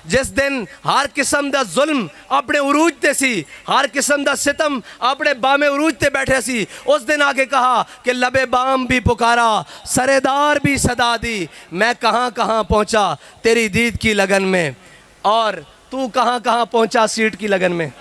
जिस दिन हर किस्म का जुल्म अपने उरूज ते सी, हर किस्म का सितम अपने बामे उरूज ते बैठे सी, उस दिन आके कहा कि लबे बाम भी पुकारा, सरेदार भी सदा दी, मैं कहाँ कहाँ पहुँचा तेरी दीद की लगन में, और तू कहाँ कहाँ पहुँचा सीट की लगन में।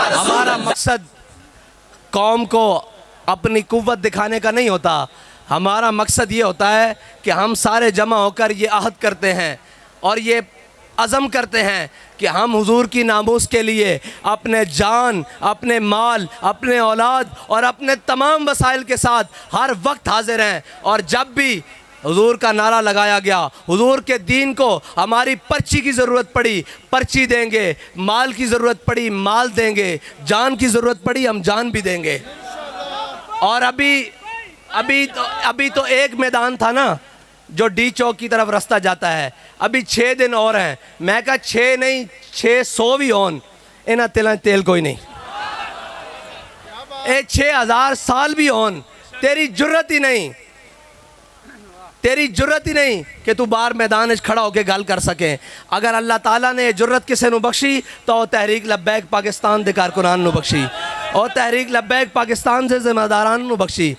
हमारा मकसद कौम को अपनी कुव्वत दिखाने का नहीं होता। हमारा मकसद ये होता है कि हम सारे जमा होकर ये अहद करते हैं और ये अज़म करते हैं कि हम हुजूर की नामूस के लिए अपने जान, अपने माल, अपने औलाद और अपने तमाम वसाइल के साथ हर वक्त हाजिर हैं। और जब भी हुजूर का नारा लगाया गया, हुजूर के दीन को हमारी पर्ची की ज़रूरत पड़ी, पर्ची देंगे, माल की ज़रूरत पड़ी, माल देंगे, जान की ज़रूरत पड़ी, हम जान भी देंगे। और अभी तो एक मैदान था ना जो डी चौक की तरफ रास्ता जाता है, अभी 6 दिन और हैं। मैं कहा 6 नहीं 600 भी होन, इन्हें तेल कोई नहीं, 6000 साल भी होन, तेरी जुर्रत ही नहीं, तेरी जुर्रत ही नहीं कि तू बाहर मैदान खड़ा होकर गल कर सके। अगर अल्लाह ताला ने जुर्रत किसी नू बख्शी तो तहरीक लब्बैक पाकिस्तान दे कारकुनान नू बख्शी, और तहरीक लब्बैक पाकिस्तान से जिम्मेदारान नू बख्शी।